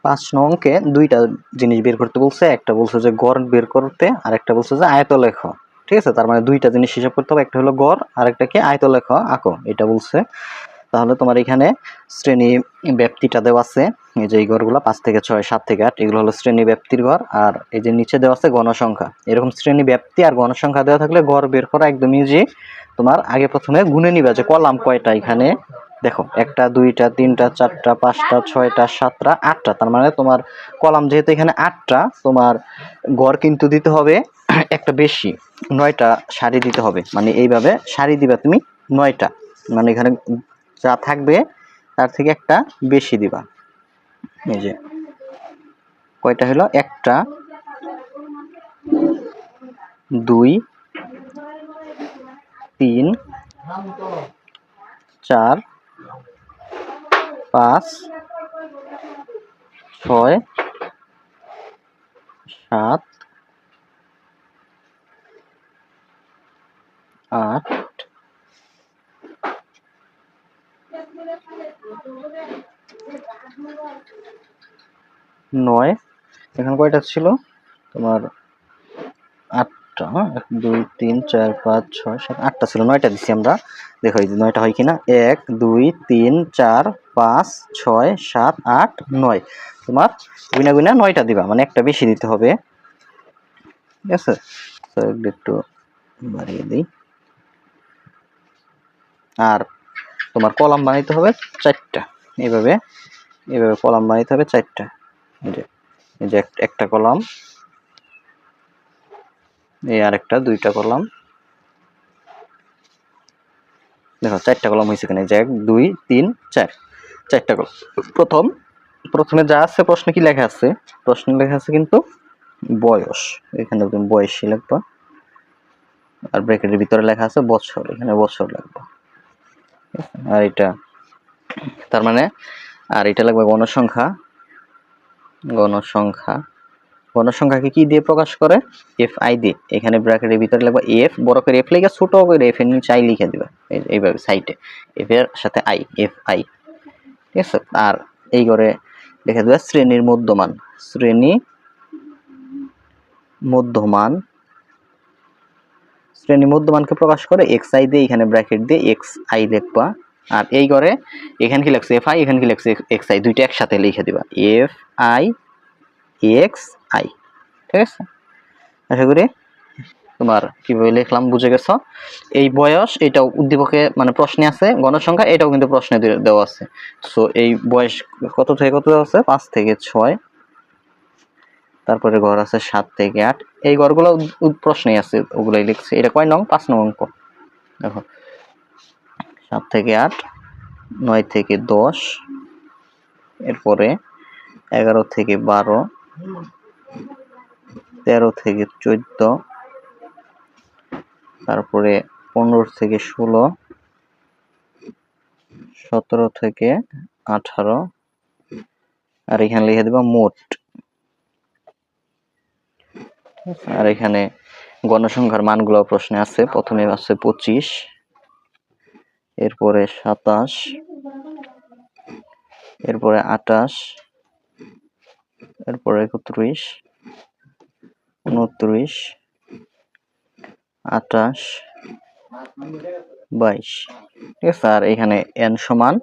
5 নং অঙ্কে দুইটা জিনিস বের করতে বলছে, একটা বলছে যে গড় বের করতে আর একটা বলছে যে আয়তলেখ। ঠিক আছে, তার মানে দুইটা জিনিস হিসাব করতে হবে, একটা হলো গড় আর একটা কি আয়তলেখ আঁকো, এটা বলছে। তাহলে তোমার এখানে শ্রেণী ব্যাপ্তিটা দেওয়া আছে, এই যে এই গড়গুলো 5 থেকে 6 7 থেকে 8 এগুলো হলো শ্রেণী ব্যাপ্তির গড়, আর এই যে নিচে দেওয়া আছে গণসংখ্যা। এরকম শ্রেণী ব্যাপ্তি আর গণসংখ্যা দেওয়া থাকলে গড় বের করা একদম ইজি। তোমার আগে প্রথমে গুনে নিবা যে কলাম কয়টা, এখানে দেখো 1টা 2টা 3টা 4টা 5টা 6টা 7টা 8টা, তার মানে তোমার কলাম যেহেতু এখানে 8টা, তোমার গড় কিন্তু দিতে হবে একটা বেশি, 9টা সারি দিতে হবে, মানে এইভাবে সারি দিবা তুমি 9টা, মানে এখানে যা থাকবে তার থেকে একটা বেশি দিবা। এই যে কয়টা হলো, 1টা 2 3 4 5 6 7 8 9, এখানে কয়টা ছিল তোমার, 8টা, 2 3 4 5 6 7 8টা ছিল, 9টা দিছি আমরা। দেখো এই যে 9টা হয় কিনা, 1 2 3 4 5 6 7 8 9, তোমার গুনা গুনা 9টা দিবা, মানে একটা বেশি দিতে হবে। ঠিক আছে, তো একটু বাড়িয়ে দিই। আর তোমার কলাম বানাইতে হবে 4টা, এইভাবে এইভাবে কলাম বানাইতে হবে 4টা। এই যে একটা কলাম, এই আরেকটা 2টা কলাম, দেখো 4টা কলাম হয়েছে কিনা, 1 2 3 4, 4টা কলাম। প্রথমে যা আছে প্রশ্নে কি লেখা আছে, প্রশ্নে লেখা আছে কিন্তু বয়স, এখানে তুমি বয়সী লিখবা, আর ব্র্যাকেটের ভিতরে লেখা আছে বছর, এখানে বছর লিখবা। আর এটা তার মানে, আর এটা লাগবে গণসংখ্যা। গণসংখ্যা, গণসংখ্যাকে কি দিয়ে প্রকাশ করে, এফ আই দিয়ে, এখানে ব্র্যাকেটের ভিতরে লিখবা এফ, বড় করে এফ লিখে ছোট করে এফ এর নিচে আই লিখে দিবা, এইভাবে সাইডে এফ এর সাথে আই, এফ আই। ঠিক আছে, আর এই করে লিখে দিবা শ্রেণীর মধ্যমান, শ্রেণী মধ্যমান, শ্রেণী মধ্যমানকে প্রকাশ করে এক্স আই দিয়ে, এখানে ব্র্যাকেট দিয়ে এক্স আই লিখবা। আর এই করে এখানে কি লিখছে এফ আই, এখানে কি লিখছে এক্স আই, দুইটা একসাথে লিখে দিবা, এফ আই এক্স আই। ঠিক আছে, আশা করি তোমার কিভাবে লিখলাম বুঝে গেছো। এই বয়স, এটাও উদ্দীপকে মানে প্রশ্নে আছে, গণসংখ্যা এটাও কিন্তু প্রশ্নে দেওয়া আছে। সো এই বয়স কত থেকে কত দেওয়া আছে, 5 থেকে 6, তারপরে ঘর আছে 7 থেকে 8, এই ঘরগুলো প্রশ্নে আছে, ওগুলাই লিখছে। এটা কয় নং, 5 নং অঙ্ক। দেখো 7 থেকে 8, 9 থেকে 10, এরপরে 11 থেকে 12, 13 থেকে 14, তারপরে 15 থেকে 16, 17 থেকে 18, আর এখানে লিখে দেবা মোট। আর এখানে গণসংখ্যার মানগুলো প্রশ্নে আছে, প্রথমে আছে 25, এরপরে 27, এরপরে 28, এরপরে 31, 29, 28, 22। ঠিক আছে, আর এখানে n সমান,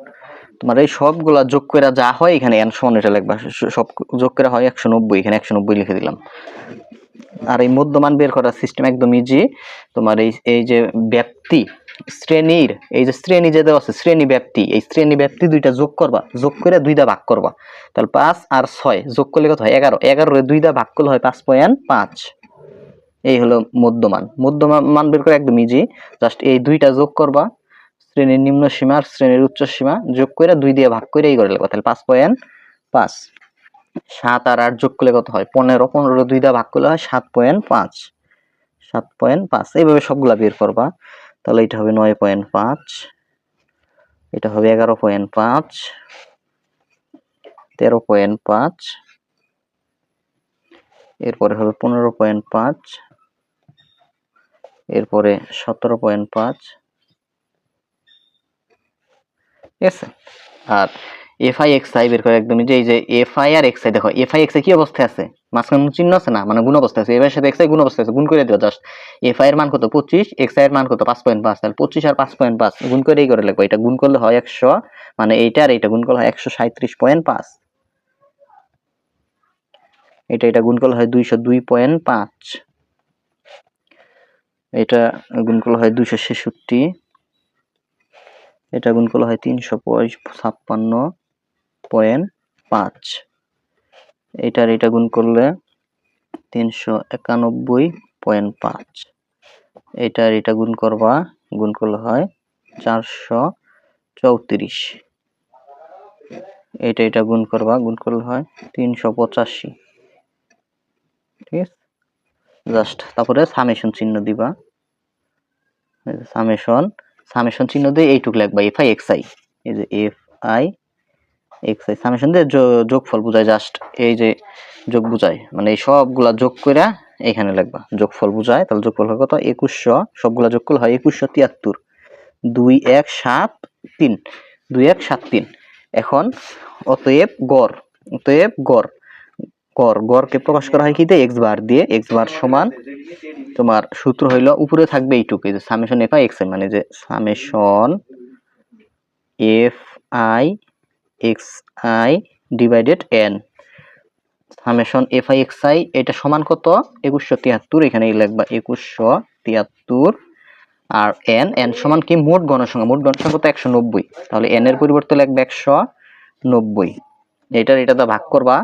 তোমার এই সবগুলা যোগ করে যা হয় এখানে n সমান এটা লিখবা, সব যোগ করে হয় 190, এখানে 190 লিখে দিলাম। আর এই মধ্যমান বের করার সিস্টেম একদম ইজি। তোমার এই যে ব্যাপ্তি, শ্রেণীর এই যে শ্রেণী যে দেওয়া আছে, শ্রেণী ব্যাপ্তি, এই শ্রেণী ব্যাপ্তি দুইটা যোগ করবা, যোগ করে 2 দা ভাগ করবা, তাহলে 5 আর 6 যোগ করলে কত হয়, 11, 11 রে 2 দা ভাগ করলে হয় 5.5। এই হলো মধ্যমান। মধ্যমান বের করে একদম ইজি, জাস্ট এই দুইটা যোগ করবা, শ্রেণীর নিম্ন সীমা আর শ্রেণীর উচ্চ সীমা যোগ করে 2 দিয়ে ভাগ করে এই করে লিখবা, তাহলে 5.5। 7 আর 8 যোগ করলে কত হয়, 15, 15 2 দা ভাগ করলে হয় 7.5, 7.5। এইভাবে সবগুলা বের করবা, তাহলে এটা হবে 9.5, এটা হবে 11.5, 13.5, এরপরে হবে 15.5, এরপরে 17.5। ঠিক আছে, আর এফআই এক্সআই বের করে একদমই, যে এই যে এফআই আর এক্সআই, দেখো এফআই এক্সআই কি অবস্থায় আছে, মাঝখানে চিহ্ন আছে না, মানে গুণ অবস্থায় আছে, এফআই এর সাথে এক্সআই গুণ অবস্থায় আছে, গুণ করে দিও জাস্ট। এফআই এর মান কত 25, এক্সআই এর মান কত 5.5, তাহলে 25 আর 5.5 গুণ করেই করে লিখবো। এটা গুণ করলে হয় 100, মানে এইটা আর এইটা গুণ করলে হয় 137.5, এটা গুণ করলে হয় 202.5, এটা গুণ করলে হয় 266, এটা গুণ করলে হয় 356.5, এটার এটা গুণ করলে 391.5, এটার এটা গুণ করবা, গুণ করলে হয় 434, এটা গুণ করবা, গুণ করলে হয় 385, ঠিক আছে। জাস্ট তারপরে সামেশন চিহ্ন দিবা, সামেশন চিহ্ন দিয়ে এইটুক লিখবা এফআই এক্সআই, এই যে এফআই এক্সআই সামেশন দিয়ে যোগফল বুঝায়, জাস্ট এই যে যোগ বুঝায়, মানে এই সবগুলা যোগ কইরা এখানে লিখবা, যোগফল বুঝায়। তাহলে যোগফল হয় কত 2100, সবগুলা যোগ করলে হয় 2173, 2173। এখন অতএব গড়, গড়কে প্রকাশ করা হয় কি দিয়ে, এক্স বার দিয়ে। এক্স বার সমান তোমার সূত্র হইলো উপরে থাকবে এইটুকু, যে summation F I x I, মানে যে summation F I x I divided N, summation F I x I এটা সমান কত 2173, এখানে লিখবা 2173, আর এন সমান কি মোট গণসংখ্যা, মোট গণসংখ্যা কত 190, তাহলে এন এর পরিবর্তে লিখবে 190, এটা ভাগ করবা,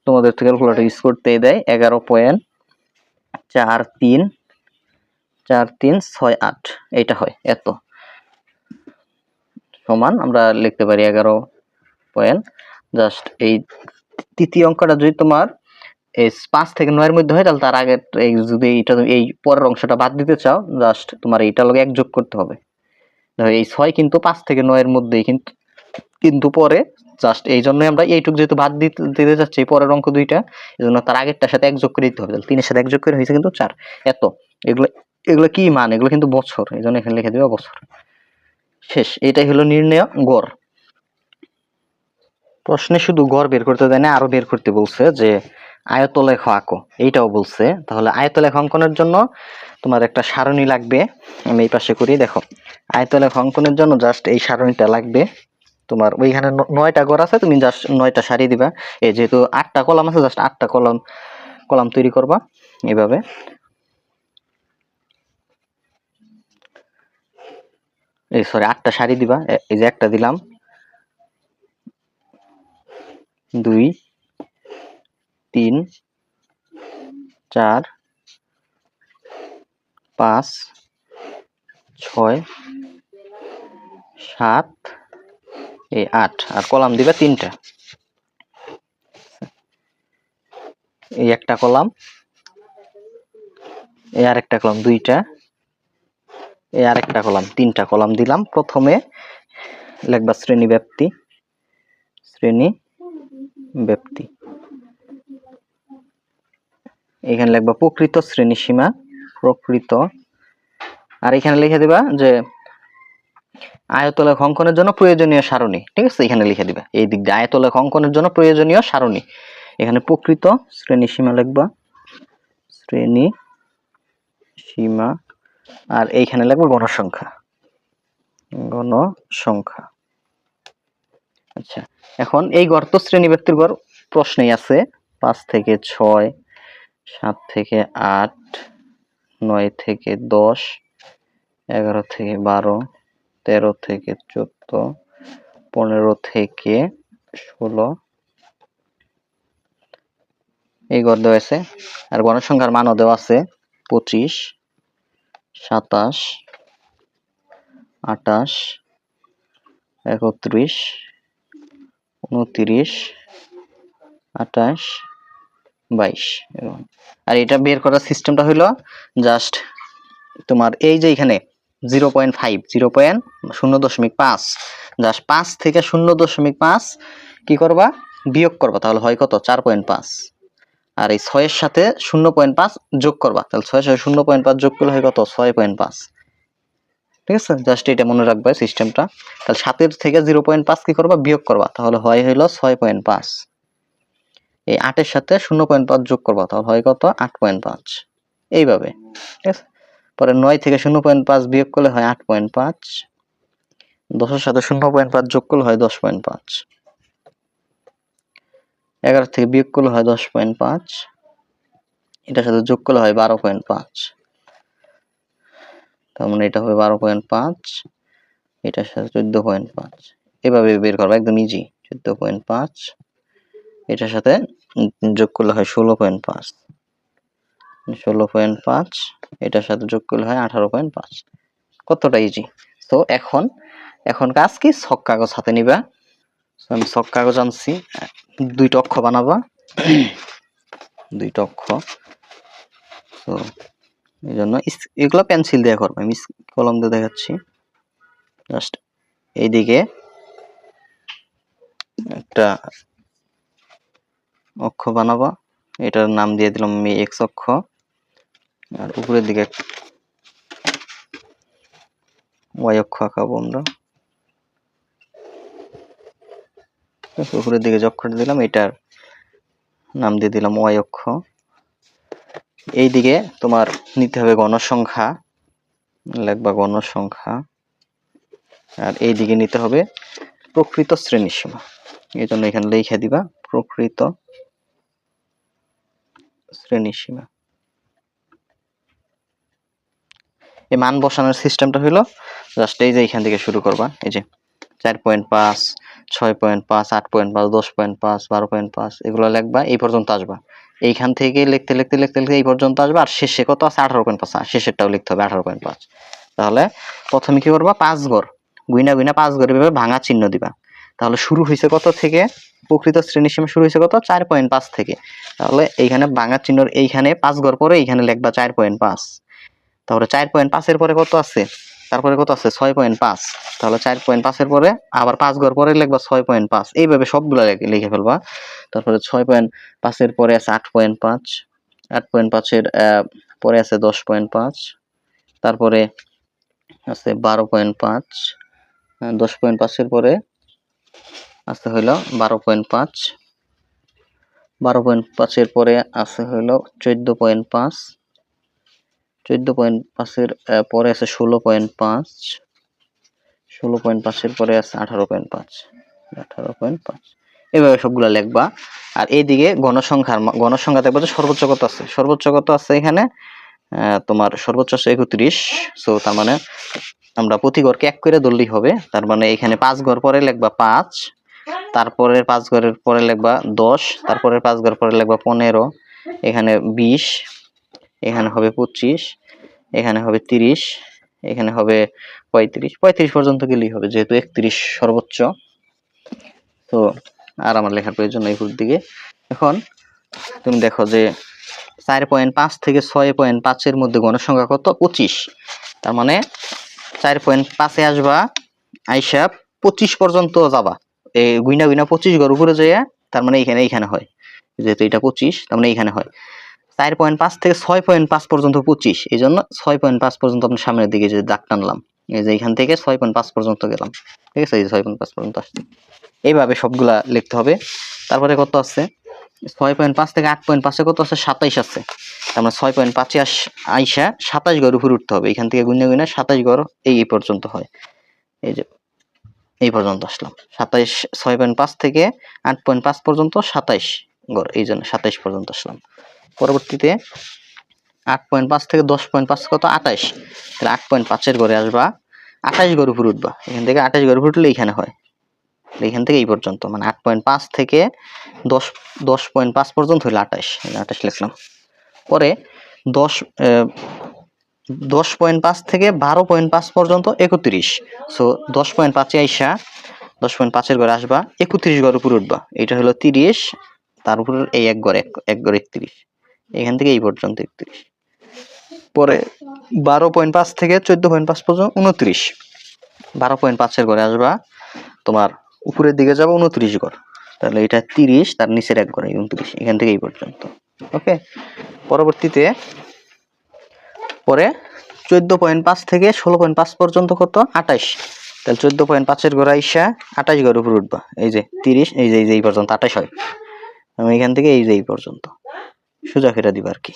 তোমাদের থেকে ক্যালকুলেটর ইউজ করতে দেয় 11.4368, এইটা হয় এত, সমান আমরা লিখতে পারি 11 পয়েন্ট। জাস্ট এই তৃতীয় অঙ্কটা যদি তোমার এই 5 থেকে 9 এর মধ্যে হয়, তাহলে তার আগে যদি এটা এই পরের অংশটা বাদ দিতে চাও, জাস্ট তোমার এইটা লগে 1 যোগ করতে হবে। এই 6 কিন্তু 5 থেকে 9 এর মধ্যেই, কিন্তু পরে জাস্ট এই জন্যই আমরা এইটুক যেহেতু বাদ দিতে যাচ্ছি পরের অঙ্ক দুইটা, এই জন্য তার আগেরটার সাথে 1 যোগ করে দিতে হবে। 3 এর সাথে 1 যোগ করে হয়েছে কিন্তু 4, এত। এগুলো কি মান, এগুলো কিন্তু বছর, এই জন্য এখানে লিখে দিবা বছর। শেষ, এটাই হলো নির্ণয় গড়। প্রশ্নে শুধু গড় বের করতে দেয় না, আরো বের করতে বলছে যে আয়তলেখ আঁকো, এইটাও বলছে। তাহলে আয়তলেখ অঙ্কনের জন্য তোমার একটা সারণী লাগবে, আমি এই পাশে করি, দেখো আয়তলেখ অঙ্কনের জন্য জাস্ট এই সারণীটা লাগবে তোমার। ওইখানে 9টা ঘর আছে, তুমি জাস্ট 9টা সারি দিবা। এই যেহেতু 8টা কলাম আছে, জাস্ট 8টা কলাম তৈরি করবা এইভাবে। এই সরি 8টা সারি দিবা, এই যে একটা দিলাম, 2 3 4 5 6 7 এই 8, আর কলাম দিবা 3টা, এই একটা কলাম, এই আরেকটা কলাম 2টা, এই আরেকটা কলাম 3টা কলাম দিলাম। প্রথমে লিখবা শ্রেণী ব্যাপ্তি, এখানে লিখবা প্রকৃত শ্রেণী সীমা, প্রকৃত, আর এখানে লিখে দিবা যে আয়তলেখ অঙ্কনের জন্য প্রয়োজনীয় সারণী, ঠিক আছে, এখানে লিখে দিবা এই দিক দিয়ে আয়তলেখ অঙ্কনের জন্য প্রয়োজনীয় সারণী। এখানে প্রকৃত শ্রেণী সীমা লিখবা, শ্রেণী সীমা, আর এইখানে লিখবা গণসংখ্যা। আচ্ছা, এখন এই গড় তো শ্রেণী ব্যক্তির গড় প্রশ্নেই আছে, 5 থেকে 6, 7 থেকে 8, 9 থেকে 10, 11 থেকে 12, 13 থেকে 14, 15 থেকে 16, এই গড় দেওয়া আছে। আর গণসংখ্যার মানও দেওয়া আছে 25, 27, 28, 31, 29, 28, 22। আর এটা বের করার সিস্টেমটা হলো জাস্ট তোমার এই যে এখানে 0.5, 0.05, জাস্ট 5 থেকে 0.5 কি করবা, বিয়োগ করবা, তাহলে হয় কত 4.5, আর এই 6 এর সাথে 0.5 যোগ করবা, তাহলে 6 এর সাথে 0.5 যোগ করলে হয় কত 6.5, ঠিক আছে, জাস্ট এটা মনে রাখবে সিস্টেমটা। তাহলে 7 থেকে 0.5 কি করবা, বিয়োগ করবা, তাহলে হয় হইলো 6.5। এই 8 এর সাথে 0.5 যোগ করবা, তাহলে হয় কত, 8.5। এইভাবে, ঠিক আছে। পরে 9 থেকে 0.5 বিয়োগ করলে হয় 8.5। 10 এর সাথে 0.5 যোগ করলে হয় 10.5। 11 থেকে বিয়োগ করলে হয় 10.5। এটার সাথে যোগ করলে হয় 12.5। তার মানে এটা হবে 12.5, এটার সাথে 14.5। এভাবে বের করবা, একদম ইজি। 14.5 এটার সাথে যোগ করলে হয় 16.5। 16.5 এটার সাথে যোগ করলে হয় 18.5। কতটা ইজি। তো এখন কাজ কি, ছক কাগজ হাতে নিবা। আমি ছক কাগজ আনছি, 2টা অক্ষ বানাবা। 2টা অক্ষ। তো এই জন্য এগুলো পেন্সিল দিয়ে করবো, আমি কলম দিয়ে দেখাচ্ছি। জাস্ট এইদিকে একটা অক্ষ বানাবা, এটার নাম দিয়ে দিলাম আমি এক্স অক্ষ। আর উপরের দিকে ওয়াই অক্ষ আঁকাবো আমরা। উপরের দিকে যে অক্ষটা দিলাম এটার নাম দিয়ে দিলাম ওয়াই অক্ষ। এইদিকে তোমার নিতে হবে গণসংখ্যা, লিখবা গণসংখ্যা। আর এইদিকে নিতে হবে প্রকৃত শ্রেণীসীমা, এই জন্য এখানে লিখে দিবা প্রকৃত শ্রেণীসীমা। এই মান বসানোর সিস্টেমটা হলো জাস্ট এই যে এখান থেকে শুরু করবা, এই যে 4.5, 6.5, 8.5, 10.5, 12.5 এগুলো লিখবা, এই পর্যন্ত আসবা। এইখান থেকে লিখতে লিখতে লিখতে লিখতে এই পর্যন্ত আসবা। আর শেষে কত আছে, 18.5, শেষেরটাও লিখতে হবে 18.5। তাহলে প্রথমে কি করবা, 5 ঘর গুইনা গুইনা 5 ঘর এভাবে ভাঙা চিহ্ন দিবা। তাহলে শুরু হয়েছে কত থেকে, প্রকৃত শ্রেণীসীমা শুরু হয়েছে কত, 4.5 থেকে। তাহলে এইখানে ভাঙা চিহ্নর এইখানে 5 ঘর পরে এইখানে লিখবা 4.5। তাহলে 4.5 এর পরে কত আছে, তারপরে কত আছে, 6.5। তাহলে 4.5 এর পরে আবার 5 ঘর পরে লিখবা 6.5। এইভাবে সবগুলা লিখে ফেলবা। তারপরে 6.5 এর পরে আছে 8.5। 8.5 এর পরে আছে 10.5। তারপরে আছে 12.5। 10.5 এর পরে আছে হইলো 12.5। 12.5 এর পরে আছে হইলো 14.5। 14.5 এর পরে আছে 16.5। 16.5 এর পরে আছে 18.5। 18.5 এভাবে সবগুলা লিখবা। আর এইদিকে গণসংখ্যা দেখবা যে সর্বোচ্চ কত আছে, সর্বোচ্চ কত আছে এখানে, তোমার সর্বোচ্চ আছে 31। সো তার মানে আমরা প্রতি ঘরকে 1 করে ধরলেই হবে। তার মানে এখানে 5 ঘর পরে লিখবা 5, তারপরে 5 ঘরের পরে লিখবা 10, তারপরে 5 ঘর পরে লিখবা 15, এখানে 20, এখানে হবে 25, এখানে হবে 30, এখানে হবে 35। 35 পর্যন্ত গেলেই হবে, যেহেতু 31 সর্বোচ্চ। তো আর আমার লেখার প্রয়োজন নেই উপর দিকে। এখন তুমি দেখো যে 4.5 থেকে 6.5 এর মধ্যে গণসংখ্যা কত, 25। তার মানে 4.5 এ আসবা, আইসা 25 পর্যন্ত যাবা, এই গুইনা গুইনা 25 ঘর উপরে যাইয়া, তার মানে এইখানে হয়, যেহেতু এটা 25 তার মানে এইখানে হয়। 4.5 থেকে 6.5 পর্যন্ত 25, এই জন্য 6.5 পর্যন্ত আপনার সামনের দিকে যে দাগ টানলাম, এই যে এখান থেকে 6.5 পর্যন্ত গেলাম, ঠিক আছে, এই যে 6.5 পর্যন্ত আসছে। এইভাবে সবগুলা লিখতে হবে। তারপরে কত আছে, 6.5 থেকে 8.5 এ কত আছে, 27 আছে। তার মানে 6.5 এ আইসা 27 ঘর উপরে উঠতে হবে, এখান থেকে গুইনা গুইনা 27 ঘর এই পর্যন্ত হয়। এই যে এই পর্যন্ত আসলাম, 27, 6.5 থেকে 8.5 পর্যন্ত 27 ঘর, এই জন্য 27 পর্যন্ত আসলাম। পরবর্তীতে 8.5 থেকে 10.5 কত, 28। তাহলে 8.5 এর ঘরে আসবা, 28 ঘর উপরে উঠবা, এখান থেকে 28 ঘর উপরে উঠলে এখানে হয়, এখান থেকে এই পর্যন্ত, মানে 8.5 থেকে 10.5 পর্যন্ত হইলো 28, 28 লিখলাম। পরে 10.5 থেকে 12.5 পর্যন্ত 31। সো 10.5 এ আইসা 10.5 এর ঘরে আসবা, 31 ঘর উপরে উঠবা, এটা হলো 30, তার উপর এই এক ঘর 31, এখান থেকে এই পর্যন্ত 31। পরে 12.5 থেকে 14.5 পর্যন্ত 29। 12.5 এর ঘরে আসবা, তোমার উপরের দিকে যাবো 29 ঘর, তাহলে এটা 30, তার নিচের এক ঘর 29, এখান থেকে এই পর্যন্ত। ওকে, পরবর্তীতে পরে 14.5 থেকে 16.5 পর্যন্ত কত 28, তাহলে 14.5 ঘর আইসা 28 ঘর উপরে উঠবা, এই যে 30, এই যে এই পর্যন্ত 28 হয়, আমি এখান থেকে এই যে এই পর্যন্ত সোজা ফেরা দিবা আর কি।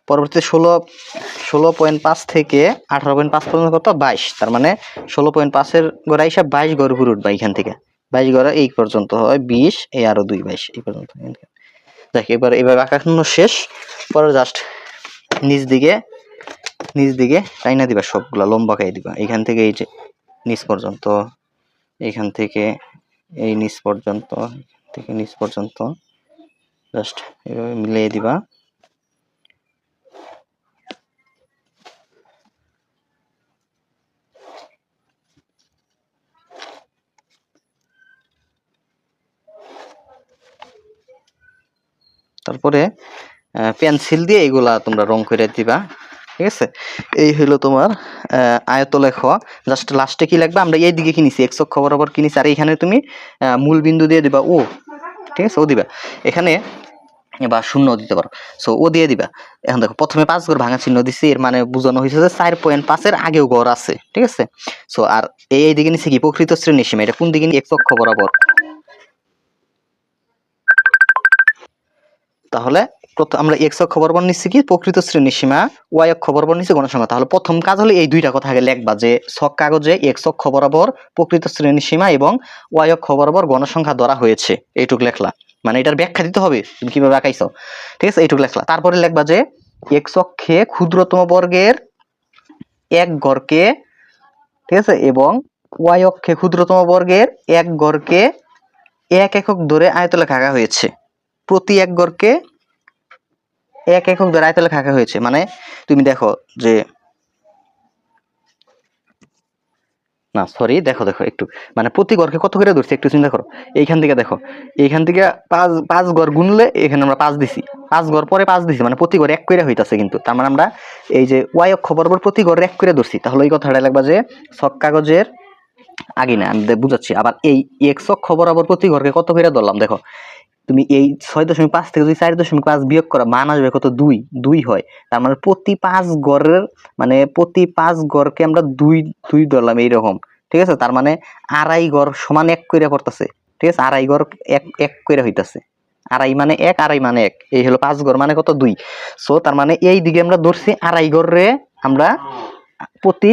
পরবর্তীতে 16.5 থেকে 18.5 পর্যন্ত কত 22, তার মানে 16.5 ঘর আইসা 22 ঘর উপরে উঠবা, এখান থেকে 22 ঘর এই পর্যন্ত হয় 20, এই আরো 2 22 এই পর্যন্ত। দেখ এবার আঁকানো শেষ, পরে জাস্ট নিচ দিকে টাইনা দিবা, সবগুলা লম্বা খাই দিবা, এখান থেকে এই যে নিচ পর্যন্ত, এখান থেকে এই নিচ পর্যন্ত, থেকে নিচ পর্যন্ত জাস্ট এভাবে মিলিয়ে দিবা। তারপরে পেন্সিল দিয়ে এগুলা তোমরা রং করে দিবা, ঠিক আছে। এই হলো তোমার আয়তলেখ। জাস্ট লাস্টে কি লাগবে, আমরা এই দিকে কিনেছি এক্স অক্ষ বরাবর কিনেছি, আর এখানে তুমি মূল বিন্দু দিয়ে দিবা ও, ঠিক আছে, ও দিবা এখানে, বা শূন্য দিতে পারো, সো ও দিয়ে দিবা। এখন দেখো প্রথমে 5 ঘর ভাঙা চিহ্ন দিছি, এর মানে বোঝানো হয়েছে যে 4.5 এর আগেও ঘর আছে, ঠিক আছে। সো আর এই দিকে নিচে কি প্রকৃত শ্রেণীর সীমা, এটা কোন দিকে এক্স অক্ষ বরাবর, তাহলে আমরা এক্স অক্ষ বরাবর নিচ্ছি কি প্রকৃত শ্রেণীর সীমা, ওয়াই অক্ষ বরাবর নিচ্ছি গণসংখ্যা। তাহলে প্রথম কাজ হলো এই দুইটা কথা আগে লিখবা, যে ছক কাগজে এক্স অক্ষ বরাবর প্রকৃত শ্রেণীর সীমা এবং ওয়াই অক্ষ বরাবর গণসংখ্যা ধরা হয়েছে, এইটুক লেখলা, মানে এটার ব্যাখ্যা দিতে হবে তুমি কিভাবে আঁকাইছো, ঠিক আছে, এইটুক লেখলা। তারপরে লিখবা যে এক্স অক্ষে ক্ষুদ্রতম বর্গের এক গড়কে, ঠিক আছে, এবং ওয়াই অক্ষে ক্ষুদ্রতম বর্গের এক গড়কে 1 একক ধরে আয়তলেখ আঁকা হয়েছে, প্রতি এক গড়কে 1 একক ধরে আয়তলেখ আঁকা হয়েছে। মানে তুমি দেখো যে না সরি দেখো একটু, মানে প্রতি গড়কে কত করে ধরছি একটু চিন্তা করো। এইখান থেকে দেখো, এইখান থেকে 5 ঘর গুনলে এখানে আমরা 5 দিছি, 5 ঘর পরে 5 দিছি, মানে প্রতি ঘর 1 করে হইতাছে কিন্তু, তার মানে আমরা এই যে ওয়াই অক্ষ বরাবর প্রতি ঘর 1 করে ধরছি। তাহলে এই কথাটা লাগবা যে ছক কাগজের আগে না, আমি বুঝাচ্ছি আবার, এই এক্স অক্ষ বরাবর প্রতি ঘরকে কত করে ধরলাম, দেখো তুমি এই 6.5 থেকে যদি 4.5 বিয়োগ করা, মান আসবে কত 2 হয়, তার মানে প্রতি 5 ঘরের, মানে প্রতি 5 ঘরকে আমরা 2 ধরলাম এইরকম, ঠিক আছে। তার মানে আড়াই ঘর সমান 1 করে পড়তেছে, ঠিক আছে, আড়াই ঘর 1 করে হইতাছে, আড়াই মানে 1, আড়াই মানে 1, এই হলো 5 ঘর মানে কত 2। সো তার মানে এই দিকে আমরা ধরছি আড়াই ঘরে, আমরা প্রতি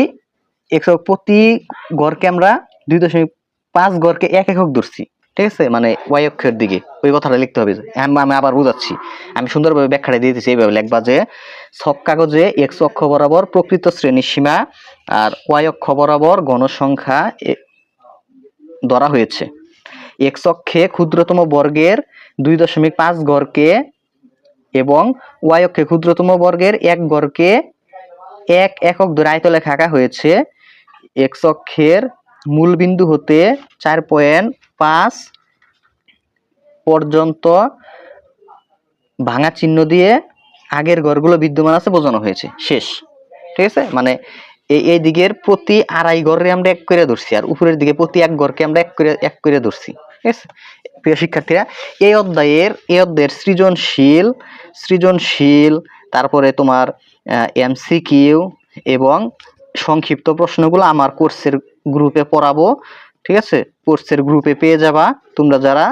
ঘরকে আমরা 2.5 ঘরকে 1 একক ধরছি, ঠিক আছে, মানে ওয়াই অক্ষের দিকে, ওই কথাটা লিখতে হবে। আমি আবার বুঝাচ্ছি, আমি সুন্দরভাবে ব্যাখ্যাটা দিয়ে দিচ্ছি, এইভাবে লিখবা যে ছক কাগজে এক্স অক্ষ বরাবর প্রকৃত শ্রেণীর সীমা আর ওয়াই অক্ষ বরাবর গণসংখ্যা ধরা হয়েছে। এক্স অক্ষে ক্ষুদ্রতম বর্গের 2.5 ঘরকে এবং ওয়াই অক্ষে ক্ষুদ্রতম বর্গের 1 ঘরকে 1 একক ধরে আয়তলেখ আঁকা হয়েছে। এক্স অক্ষের মূল বিন্দু হতে 4.5 পর্যন্ত ভাঙা চিহ্ন দিয়ে আগের ঘরগুলো বিদ্যমান আছে বোঝানো হয়েছে, শেষ, ঠিক আছে। মানে এই দিকের প্রতি আড়াই ঘরে আমরা 1 করে ধরছি, আর উপরের দিকে প্রতি 1 ঘরকে আমরা 1 করে ধরছি, ঠিক আছে। প্রিয় শিক্ষার্থীরা, এই অধ্যায়ের সৃজনশীল তারপরে তোমার এমসিকিউ এবং সংক্ষিপ্ত প্রশ্নগুলো আমার কোর্সের গ্রুপে পড়াবো, ঠিক আছে, কোর্সের গ্রুপে পেয়ে যাবা। তোমরা যারা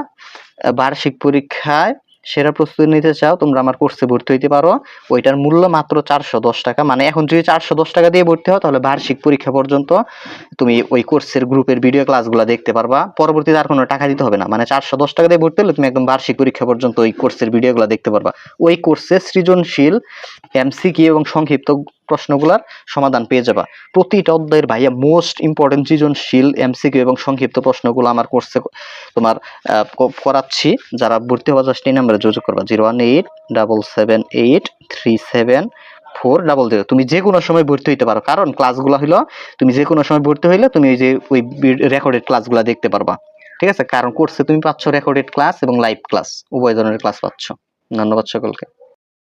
বার্ষিক পরীক্ষায় সেরা প্রস্তুতি নিতে চাও, তোমরা আমার কোর্সে ভর্তি হইতে পারো। ওইটার মূল্য মাত্র 410 টাকা, মানে এখন যদি 410 টাকা দিয়ে ভর্তি হও, তাহলে বার্ষিক পরীক্ষা পর্যন্ত তুমি ওই কোর্সের গ্রুপের ভিডিও ক্লাসগুলো দেখতে পারবা, পরবর্তীতে আর কোনো টাকা দিতে হবে না। মানে 410 টাকা দিয়ে ভর্তি হলে তুমি একদম বার্ষিক পরীক্ষা পর্যন্ত ওই কোর্সের ভিডিওগুলো দেখতে পারবা। ওই কোর্সে সৃজনশীল এমসিকিউ এবং সংক্ষিপ্ত প্রশ্নগুলোর সমাধান পেয়ে যাবা। প্রতিটা অধ্যায়ের ভাইয়া মোস্ট ইম্পর্টেন্ট সৃজনশীল এমসিকিউ এবং সংক্ষিপ্ত প্রশ্নগুলো আমার কোর্সে তোমার করাচ্ছি। যারা ভর্তি হওয়া জাস্ট এই নাম্বারে যোগাযোগ করবা, 01877837400। তুমি যে কোনো সময় ভর্তি হইতে পারো, কারণ ক্লাসগুলো হলো তুমি যে কোনো সময় ভর্তি হইলে তুমি ওই রেকর্ডেড ক্লাসগুলো দেখতে পারবা, ঠিক আছে। কারণ কোর্সে তুমি পাচ্ছ রেকর্ডেড ক্লাস এবং লাইভ ক্লাস, উভয় ধরনের ক্লাস পাচ্ছ। ধন্যবাদ সকলকে।